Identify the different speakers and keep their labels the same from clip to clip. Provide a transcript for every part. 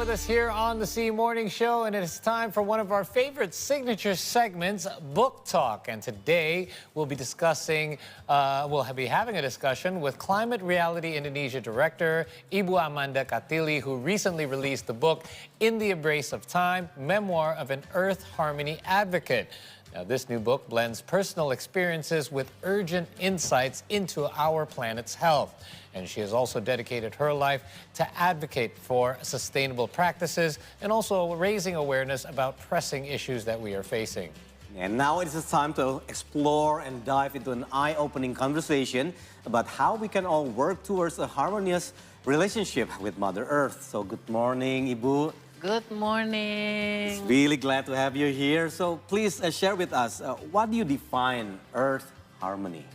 Speaker 1: with us here on the C Morning Show, and it's time for one of our favorite signature segments, Book Talk. And today we'll be discussing, we'll be having a discussion with Climate Reality Indonesia director Ibu Amanda Katili, who recently released the book In the Embrace of Time, Memoir of an Earth Harmony Advocate. Now, this new book blends personal experiences with urgent insights into our planet's health. And she has also dedicated her life to advocate for sustainable practices and also raising awareness about pressing issues that we are facing.
Speaker 2: And now it is time to explore and dive into an eye-opening conversation about how we can all work towards a harmonious relationship with Mother Earth. So good morning, Ibu.
Speaker 3: Good morning.
Speaker 2: It's really glad to have you here. So please share with us, what do you define Earth harmony?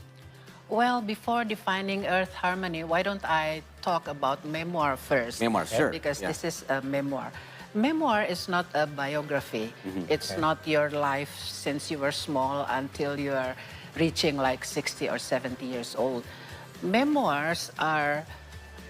Speaker 3: Well, before defining Earth harmony, why don't I talk about memoir first?
Speaker 2: Memoir, sure.
Speaker 3: Because this is a memoir. Memoir is not a biography. It's not your life since you were small until you are reaching like 60 or 70 years old. Memoirs are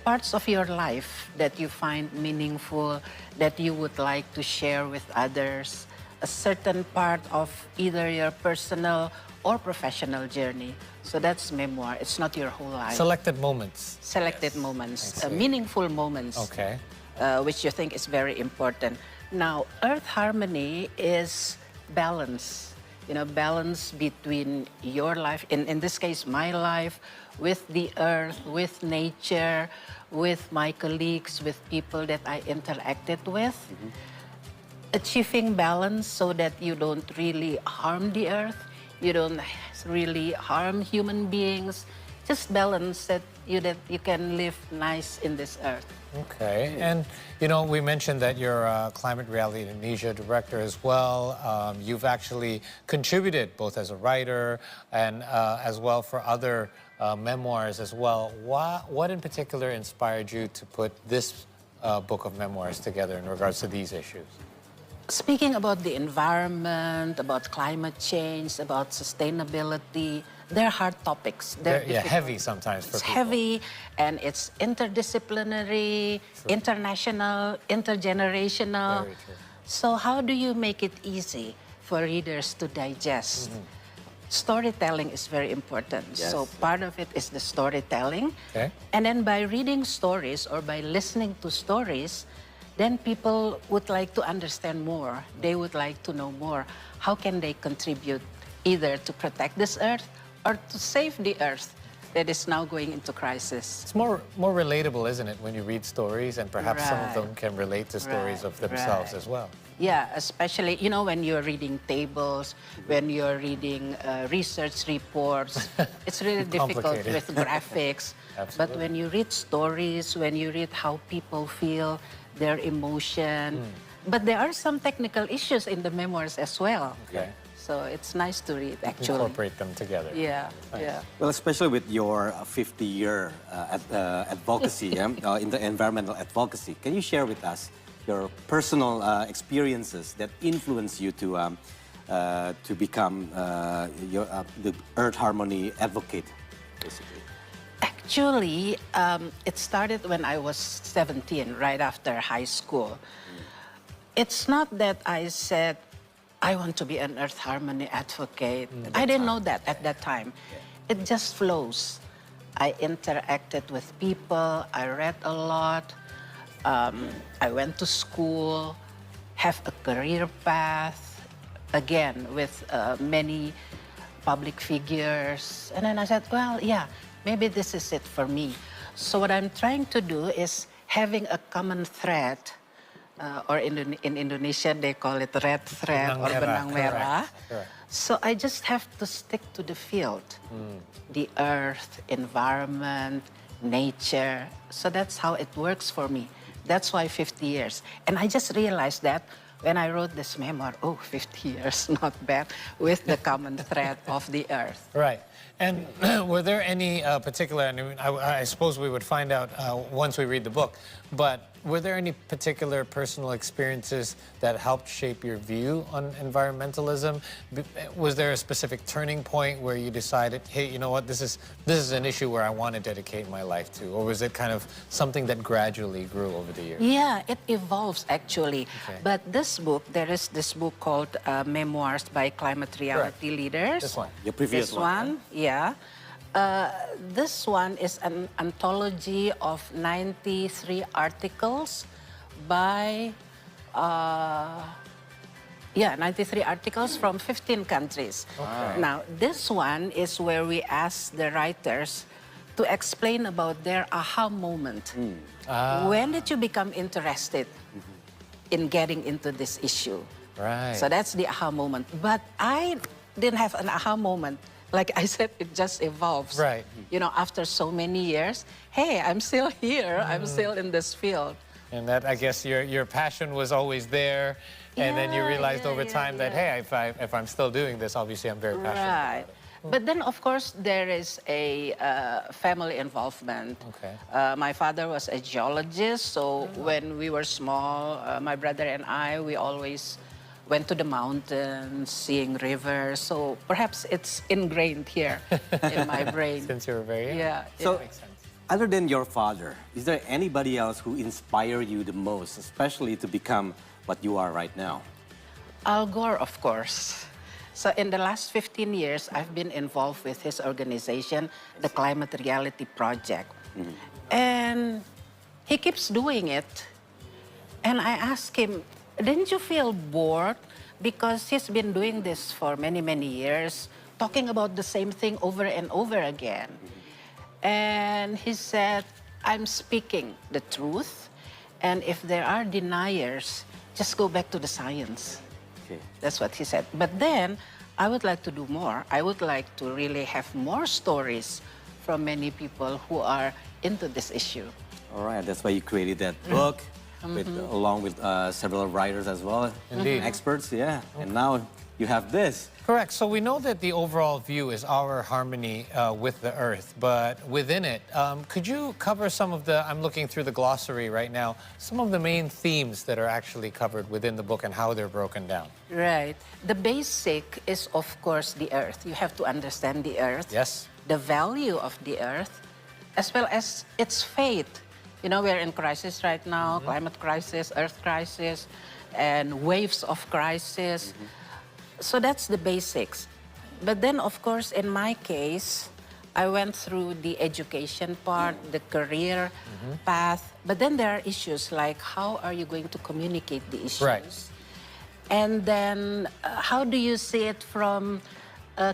Speaker 3: parts of your life that you find meaningful, that you would like to share with others, a certain part of either your personal or professional journey. So that's memoir. It's not your whole life.
Speaker 1: Selected moments.
Speaker 3: Selected moments, meaningful moments,
Speaker 1: Okay.
Speaker 3: Which you think is very important. Now, Earth harmony is balance. You know, balance between your life, in this case, my life, with the earth, with nature, with my colleagues, with people that I interacted with. Achieving balance so that you don't really harm the earth, you don't really harm human beings, just balance that you can live nice in this earth.
Speaker 1: Okay, and you know, we mentioned that you're a Climate Reality Indonesia director as well. You've actually contributed both as a writer and as well for other memoirs as well. What in particular inspired you to put this book of memoirs together in regards to these issues?
Speaker 3: Speaking about the environment, about climate change, about sustainability, they're hard topics.
Speaker 1: They're heavy sometimes for
Speaker 3: it's
Speaker 1: people.
Speaker 3: Heavy, and it's interdisciplinary, international, intergenerational.
Speaker 1: Very true.
Speaker 3: So how do you make it easy for readers to digest? Storytelling is very important.
Speaker 2: Yes.
Speaker 3: So part of it is the storytelling.
Speaker 1: Okay.
Speaker 3: And then by reading stories or by listening to stories, then people would like to understand more. They would like to know more. How can they contribute either to protect this earth or to save the earth that is now going into crisis?
Speaker 1: It's more relatable, isn't it, when you read stories, and perhaps some of them can relate to stories of themselves as well.
Speaker 3: Yeah, especially, you know, when you're reading tables, when you're reading research reports, it's really difficult with graphics. But when you read stories, when you read how people feel, their emotion, but there are some technical issues in the memoirs as well.
Speaker 1: Okay.
Speaker 3: So it's nice to read, actually.
Speaker 1: Incorporate them together.
Speaker 3: Yeah, yeah.
Speaker 2: Well, especially with your 50-year advocacy in the environmental advocacy, can you share with us your personal experiences that influence you to become the Earth Harmony advocate, basically?
Speaker 3: Actually, it started when I was 17, right after high school. It's not that I said, I want to be an Earth Harmony advocate. I didn't know that at that time. It just flows. I interacted with people, I read a lot, I went to school, have a career path, again, with many public figures. And then I said, well, yeah, maybe this is it for me. So what I'm trying to do is having a common thread, or in Indonesia they call it red thread or benang merah. So I just have to stick to the field, the earth, environment, nature. So that's how it works for me. That's why 50 years. And I just realized that when I wrote this memoir, 50 years, not bad, with the common thread of the earth.
Speaker 1: Right. And were there any particular, I mean, I suppose we would find out once we read the book, but were there any particular personal experiences that helped shape your view on environmentalism? Was there a specific turning point where you decided, hey, you know what, this is an issue where I want to dedicate my life to? Or was it kind of something that gradually grew over the years?
Speaker 3: Yeah, it evolves actually.
Speaker 1: Okay.
Speaker 3: But this book, there is this book called Memoirs by Climate Reality Leaders.
Speaker 1: This one.
Speaker 2: Your previous
Speaker 3: This one, yeah. This one is an anthology of 93 articles by, 93 articles from 15 countries.
Speaker 1: Okay.
Speaker 3: Now, this one is where we ask the writers to explain about their aha moment. When did you become interested in getting into this issue?
Speaker 1: Right.
Speaker 3: So that's the aha moment. But I didn't have an aha moment. Like I said, it just evolves.
Speaker 1: Right.
Speaker 3: You know, after so many years, hey, I'm still here. I'm still in this field.
Speaker 1: And that, I guess, your passion was always there, and then you
Speaker 3: Yeah,
Speaker 1: realized
Speaker 3: yeah,
Speaker 1: over
Speaker 3: yeah,
Speaker 1: time that,
Speaker 3: yeah.
Speaker 1: hey, if I'm still doing this, obviously I'm very passionate
Speaker 3: Right.
Speaker 1: about it.
Speaker 3: But then, of course, there is a family involvement.
Speaker 1: Okay.
Speaker 3: My father was a geologist, so when we were small, my brother and I, we always went to the mountains, seeing rivers. So perhaps it's ingrained here in my brain.
Speaker 1: Since you were very young.
Speaker 3: Yeah.
Speaker 2: So,
Speaker 3: yeah.
Speaker 1: Makes sense.
Speaker 2: other than your father, is there anybody else who inspired you the most, especially to become what you are right now?
Speaker 3: Al Gore, of course. So in the last 15 years, I've been involved with his organization, the Climate Reality Project. And he keeps doing it. And I asked him, didn't you feel bored? Because he's been doing this for many, many years, talking about the same thing over and over again. And he said, I'm speaking the truth. And if there are deniers, just go back to the science.
Speaker 2: Okay.
Speaker 3: That's what he said. But then, I would like to do more. I would like to really have more stories from many people who are into this issue.
Speaker 2: All right, that's why you created that book, along with several writers as well.
Speaker 1: Indeed.
Speaker 2: Experts, yeah. And now you have this.
Speaker 1: Correct. So we know that the overall view is our harmony with the earth, but within it, could you cover some of the, I'm looking through the glossary right now, some of the main themes that are actually covered within the book and how they're broken down?
Speaker 3: Right. The basic is, of course, the earth. You have to understand the earth.
Speaker 1: Yes.
Speaker 3: The value of the earth, as well as its fate. You know, we're in crisis right now, climate crisis, earth crisis, and waves of crisis. So that's the basics. But then, of course, in my case, I went through the education part, the career path. But then there are issues like how are you going to communicate the issues?
Speaker 1: Right.
Speaker 3: And then how do you see it from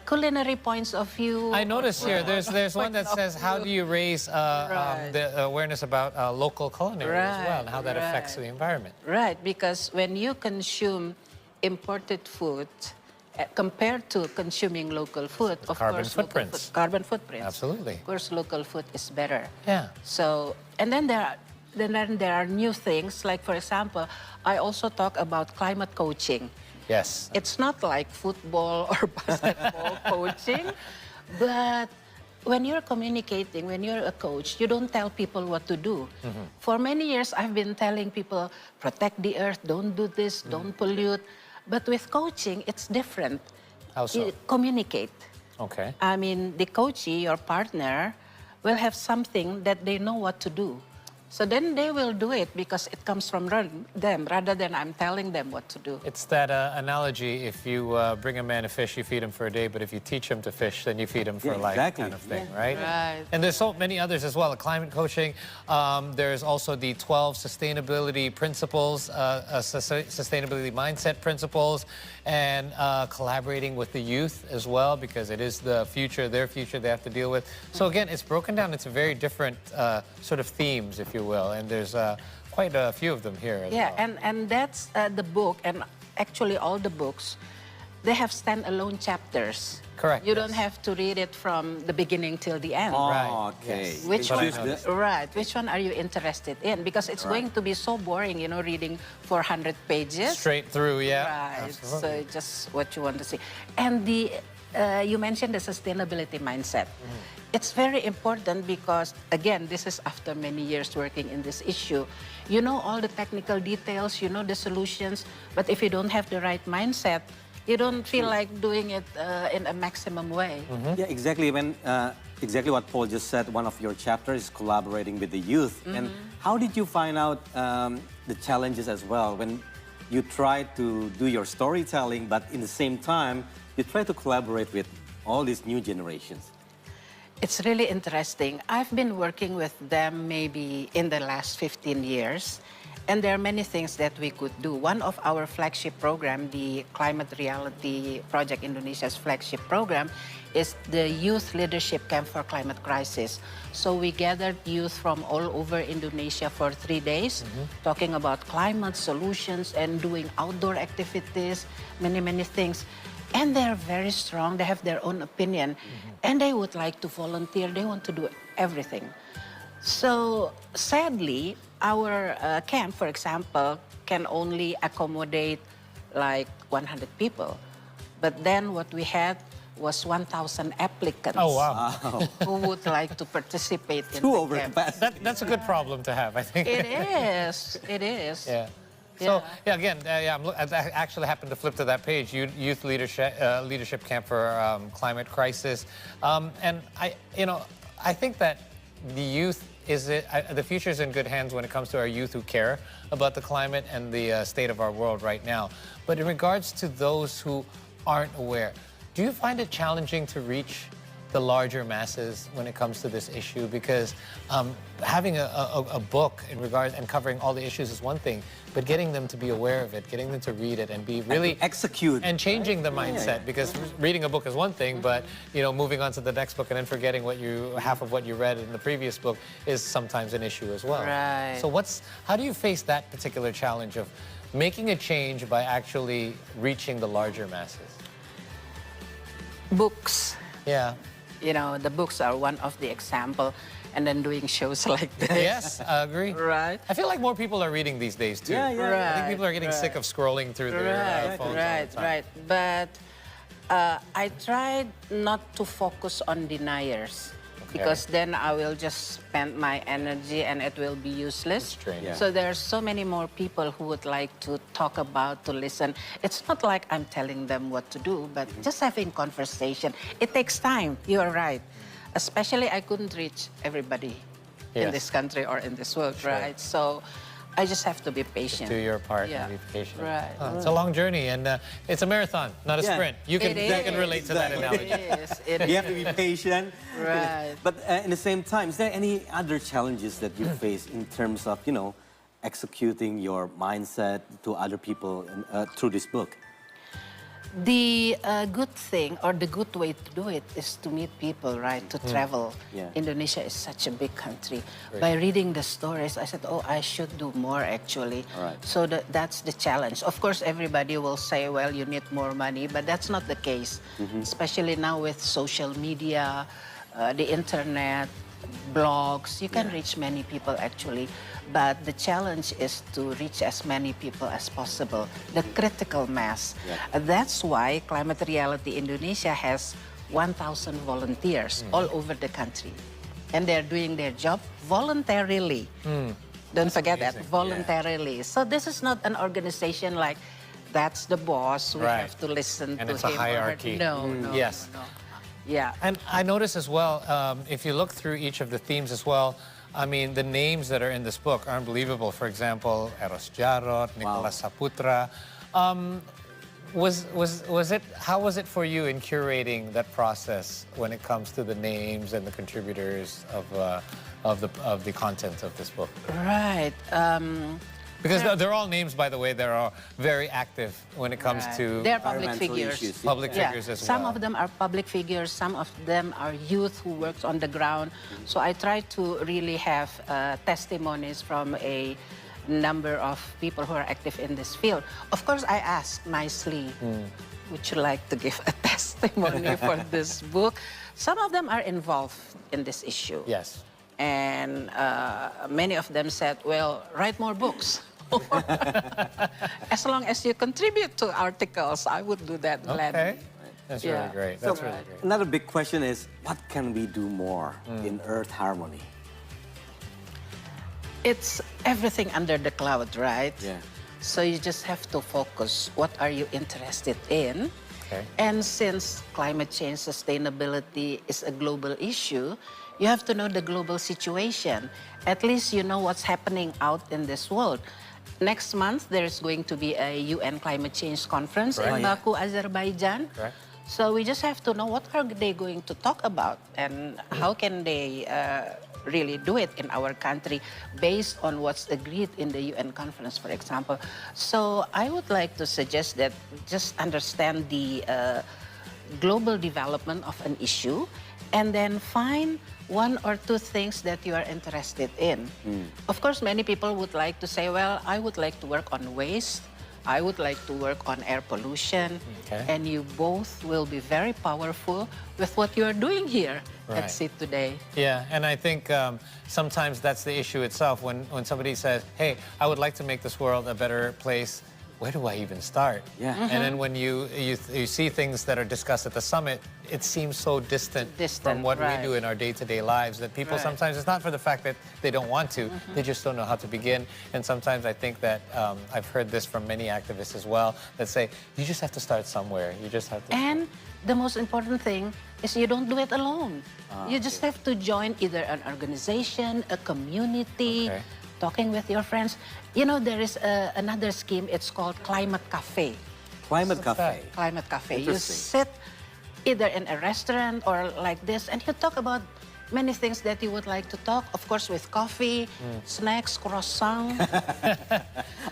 Speaker 3: culinary points of view?
Speaker 1: I notice here, there's one that says, how do you raise the awareness about local culinary as well, and how that affects the environment?
Speaker 3: Right, because when you consume imported food compared to consuming local food, of
Speaker 1: carbon
Speaker 3: course,
Speaker 1: footprints.
Speaker 3: Carbon footprints.
Speaker 1: Absolutely.
Speaker 3: Of course, local food is better.
Speaker 1: Yeah.
Speaker 3: So, and then there are new things, like for example, I also talk about climate coaching.
Speaker 1: Yes.
Speaker 3: It's not like football or basketball coaching, but when you're communicating, when you're a coach, you don't tell people what to do. For many years, I've been telling people, protect the earth, don't do this, don't pollute. But with coaching, it's different.
Speaker 1: How so?
Speaker 3: You communicate.
Speaker 1: Okay.
Speaker 3: I mean, the coachee, your partner, will have something that they know what to do. So then they will do it because it comes from them rather than I'm telling them what to do.
Speaker 1: It's that analogy, if you bring a man a fish, you feed him for a day, but if you teach him to fish, then you feed him for life,
Speaker 2: exactly.
Speaker 1: kind of thing, right?
Speaker 3: Right.
Speaker 1: And there's so many others as well, climate coaching. There's also the 12 sustainability principles, sustainability mindset principles, and collaborating with the youth as well, because it is the future, their future they have to deal with. So again, it's broken down into very different sort of themes, if you will, and there's quite a few of them here as well.
Speaker 3: And that's the book, and actually all the books, they have standalone chapters.
Speaker 1: Correct,
Speaker 3: You
Speaker 1: yes.
Speaker 3: don't have to read it from the beginning till the end.
Speaker 2: Oh,
Speaker 1: Right,
Speaker 2: okay.
Speaker 1: yes.
Speaker 3: Which
Speaker 2: You
Speaker 3: one?
Speaker 2: choose the-
Speaker 3: Right. Which one are you interested in? Because it's going to be so boring, you know, reading 400 pages.
Speaker 1: Straight through, yeah.
Speaker 3: Right.
Speaker 1: Absolutely.
Speaker 3: So just what you want to see. And the you mentioned the sustainability mindset. It's very important because, again, this is after many years working in this issue. You know all the technical details, you know the solutions, but if you don't have the right mindset, you don't feel like doing it in a maximum way.
Speaker 2: Yeah, exactly. Exactly what Paul just said, one of your chapters is collaborating with the youth. And how did you find out the challenges as well when you try to do your storytelling, but in the same time, you try to collaborate with all these new generations?
Speaker 3: It's really interesting. I've been working with them maybe in the last 15 years, and there are many things that we could do. One of our flagship program, the Climate Reality Project Indonesia's flagship program, is the Youth Leadership Camp for Climate Crisis. So we gathered youth from all over Indonesia for 3 days, talking about climate solutions and doing outdoor activities, many things. And they're very strong, they have their own opinion, and they would like to volunteer, they want to do everything. So sadly, our camp, for example, can only accommodate like 100 people. But then what we had was 1,000 applicants.
Speaker 1: Oh, wow.
Speaker 3: Who would like to participate in
Speaker 2: Too
Speaker 3: the camp.
Speaker 2: overcapacity.
Speaker 1: That's a good problem to have, I think.
Speaker 3: It is, it is.
Speaker 1: Yeah. So, yeah, again, I actually happened to flip to that page, Youth Leadership Camp for Climate Crisis. And I think that the youth the future is in good hands when it comes to our youth who care about the climate and the state of our world right now. But in regards to those who aren't aware, do you find it challenging to reach the larger masses when it comes to this issue? Because having a book in regards and covering all the issues is one thing, but getting them to be aware of it, getting them to read it and be really
Speaker 2: execute
Speaker 1: and changing the mindset. Because reading a book is one thing, but moving on to the next book and then forgetting half of what you read in the previous book is sometimes an issue as well.
Speaker 3: Right.
Speaker 1: So how do you face that particular challenge of making a change by actually reaching the larger masses?
Speaker 3: Books.
Speaker 1: Yeah.
Speaker 3: The books are one of the example, and then doing shows like this.
Speaker 1: Yes, I agree.
Speaker 3: Right.
Speaker 1: I feel like more people are reading these days too.
Speaker 2: Yeah.
Speaker 1: I think people are getting sick of scrolling through their phones all the time.
Speaker 3: Right. But I tried not to focus on deniers. Because then I will just spend my energy and it will be useless.
Speaker 1: Yeah.
Speaker 3: So there are so many more people who would like to talk about, to listen. It's not like I'm telling them what to do, but just having conversation. It takes time, you're right. Especially I couldn't reach everybody in this country or in this world, right? So I just have to be patient.
Speaker 1: Do your part and be patient.
Speaker 3: Right.
Speaker 1: It's a long journey, and it's a marathon, not a sprint. You can relate to that
Speaker 2: Exactly.
Speaker 1: analogy.
Speaker 2: You have to be patient.
Speaker 3: Right.
Speaker 2: But at the same time, is there any other challenges that you face in terms of, executing your mindset to other people through this book?
Speaker 3: The good thing or the good way to do it is to meet people, right? To travel.
Speaker 2: Yeah.
Speaker 3: Indonesia is such a big country. By reading the stories, I said, oh, I should do more actually.
Speaker 2: Right.
Speaker 3: So that's the challenge. Of course, everybody will say, well, you need more money, but that's not the case. Especially now with social media, the internet, blogs, you can reach many people actually. But the challenge is to reach as many people as possible, the critical mass. That's why Climate Reality Indonesia has 1,000 volunteers all over the country. And they're doing their job voluntarily. Don't forget that, voluntarily. So this is not an organization like, that's the boss, we have to listen
Speaker 1: and
Speaker 3: to
Speaker 1: it's
Speaker 3: him
Speaker 1: a hierarchy.
Speaker 3: or her. No,
Speaker 1: Yes.
Speaker 3: no. Yeah.
Speaker 1: And I notice as well, if you look through each of the themes as well, I mean, the names that are in this book are unbelievable. For example, Eros Jarot, Nicholas Saputra. How was it for you in curating that process when it comes to the names and the contributors of the content of this book?
Speaker 3: Right.
Speaker 1: Because they're all names, by the way, that are very active when it comes to
Speaker 3: They're public
Speaker 2: environmental
Speaker 3: figures.
Speaker 2: issues.
Speaker 1: public figures as well.
Speaker 3: Some of them are public figures, some of them are youth who works on the ground. So I try to really have testimonies from a number of people who are active in this field. Of course, I ask nicely, would you like to give a testimony for this book? Some of them are involved in this issue.
Speaker 1: Yes.
Speaker 3: And many of them said, well, write more books. As long as you contribute to articles, I would do that gladly.
Speaker 1: Okay. That's
Speaker 3: Yeah.
Speaker 1: really great.
Speaker 2: So
Speaker 1: That's really great.
Speaker 2: another big question is, what can we do more in Earth harmony?
Speaker 3: It's everything under the cloud, right?
Speaker 2: Yeah.
Speaker 3: So you just have to focus. What are you interested in?
Speaker 1: Okay.
Speaker 3: And since climate change sustainability is a global issue, you have to know the global situation. At least you know what's happening out in this world. Next month, there's going to be a UN climate change conference
Speaker 1: Right.
Speaker 3: in Baku, Azerbaijan.
Speaker 1: Correct.
Speaker 3: So we just have to know what are they going to talk about and how can they really do it in our country based on what's agreed in the UN conference, for example. So I would like to suggest that just understand the global development of an issue and then find one or two things that you are interested in. Of course, many people would like to say, well, I would like to work on waste. I would like to work on air pollution.
Speaker 1: Okay.
Speaker 3: And you both will be very powerful with what you are doing here
Speaker 1: Right.
Speaker 3: at SEED today.
Speaker 1: Yeah, and I think sometimes that's the issue itself. When somebody says, hey, I would like to make this world a better place, where do I even start?
Speaker 2: Yeah.
Speaker 1: And then when you see things that are discussed at the summit, it seems so distant, from what
Speaker 3: right.
Speaker 1: we do in our day-to-day lives that people
Speaker 3: Right.
Speaker 1: sometimes, it's not for the fact that they don't want to, they just don't know how to begin. And sometimes I think that I've heard this from many activists as well that say, you just have to start somewhere. You just have to.
Speaker 3: And the most important thing is you don't do it alone. You just have to join either an organization, a community,
Speaker 1: Okay.
Speaker 3: talking with your friends. You know, there is another scheme, it's called Climate Cafe.
Speaker 2: Climate
Speaker 1: What's
Speaker 2: Cafe.
Speaker 1: that?
Speaker 3: Climate Cafe. You
Speaker 2: Interesting.
Speaker 3: sit either in a restaurant or like this, and you talk about many things that you would like to talk. Of course, with coffee, snacks, croissant.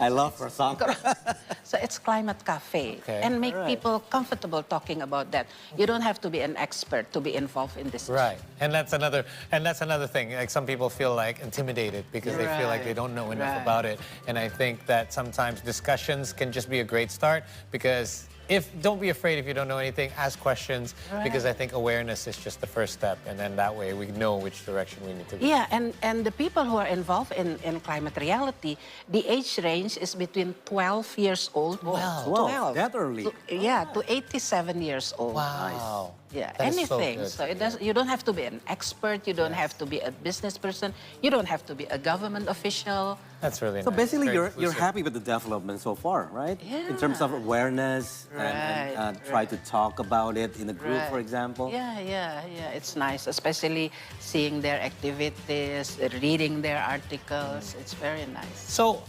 Speaker 2: I love croissant.
Speaker 3: So it's Climate Cafe.
Speaker 1: Okay.
Speaker 3: And make
Speaker 2: Alright.
Speaker 3: people comfortable talking about that. You don't have to be an expert to be involved in this.
Speaker 1: Right, and that's another thing. Like some people feel like intimidated because they feel like they don't know enough
Speaker 3: Right.
Speaker 1: about it. And I think that sometimes discussions can just be a great start because don't be afraid if you don't know anything. Ask questions because I think awareness is just the first step, and then that way we know which direction we need to go.
Speaker 3: Yeah, and the people who are involved in climate reality, the age range is between 12 years old.
Speaker 1: Wow.
Speaker 2: 12, that early.
Speaker 3: To 87 years old.
Speaker 1: Wow.
Speaker 3: Yeah,
Speaker 1: That is so
Speaker 3: anything.
Speaker 1: good
Speaker 3: So
Speaker 1: to
Speaker 3: it does. You don't have to be an expert. You don't have to be a business person. You don't have to be a government official.
Speaker 1: That's really
Speaker 2: So
Speaker 1: nice.
Speaker 2: basically,
Speaker 1: Very
Speaker 2: you're
Speaker 1: inclusive.
Speaker 2: happy with the development so far, right? In terms of
Speaker 3: Yeah.
Speaker 2: awareness and try to talk about it in a group, for example.
Speaker 3: Yeah. It's nice, especially seeing their activities, reading their articles. It's very nice.
Speaker 1: So,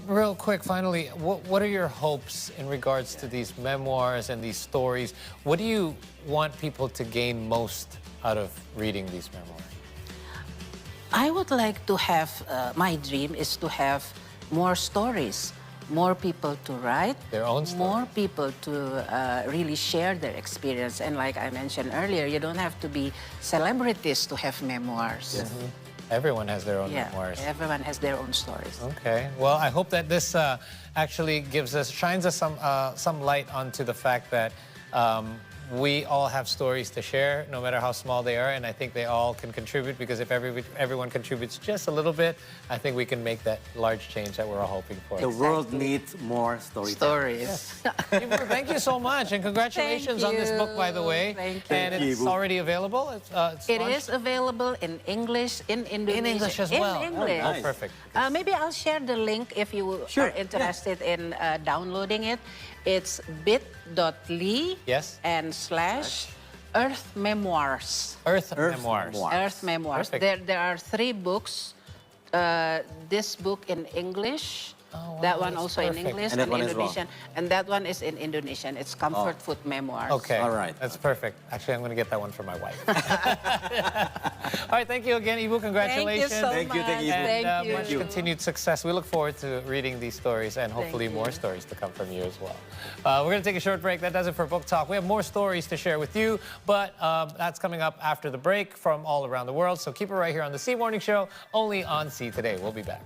Speaker 1: real quick, finally, what are your hopes in regards to these memoirs and these stories? What do you want people to gain most out of reading these memoirs?
Speaker 3: I would like to have, my dream is to have more stories, more people to write,
Speaker 1: Their own stories.
Speaker 3: more people to really share their experience. And like I mentioned earlier, you don't have to be celebrities to have memoirs.
Speaker 1: Everyone has their own
Speaker 3: Yeah,
Speaker 1: memoirs.
Speaker 3: everyone has their own stories.
Speaker 1: Okay. Well, I hope that this actually shines us some light onto the fact that we all have stories to share, no matter how small they are, and I think they all can contribute because if everyone contributes just a little bit, I think we can make that large change that we're all hoping for.
Speaker 2: The world needs more storytelling.
Speaker 3: Stories.
Speaker 1: Ibu, thank you so much, and congratulations on this book, by the way.
Speaker 3: Thank you.
Speaker 1: And
Speaker 2: Thank you,
Speaker 1: it's
Speaker 2: Ibu.
Speaker 1: already available. It's
Speaker 3: It
Speaker 1: launched?
Speaker 3: is available in English, in Indonesian.
Speaker 1: English as well.
Speaker 3: In English.
Speaker 2: Oh, nice.
Speaker 1: Perfect.
Speaker 3: Maybe I'll share the link if you
Speaker 2: Sure,
Speaker 3: are interested in downloading it. It's bit.ly
Speaker 1: Yes.
Speaker 3: and / Earth Memoirs.
Speaker 1: Earth
Speaker 2: Earth
Speaker 1: Memoirs.
Speaker 2: Memoirs.
Speaker 3: Earth Memoirs.
Speaker 1: Perfect.
Speaker 3: There are 3 books. This book in English.
Speaker 1: Oh, wow,
Speaker 3: That one
Speaker 1: that's
Speaker 3: also in
Speaker 1: perfect.
Speaker 3: English
Speaker 2: And that
Speaker 3: and
Speaker 2: one as well.
Speaker 3: Indonesian. And that one is in Indonesian. It's Comfort Food Memoirs.
Speaker 1: Okay.
Speaker 2: All right.
Speaker 1: That's perfect. Actually, I'm going to get that one for my wife. All right. Thank you again, Ibu. Congratulations.
Speaker 2: Thank you,
Speaker 3: much.
Speaker 2: Ibu.
Speaker 1: And
Speaker 3: Thank you.
Speaker 1: much continued success. We look forward to reading these stories and hopefully
Speaker 3: Thank
Speaker 1: more
Speaker 3: you.
Speaker 1: stories to come from you as well. We're going to take a short break. That does it for Book Talk. We have more stories to share with you, but that's coming up after the break from all around the world. So keep it right here on the SEED Morning Show, only on SEED Today. We'll be back.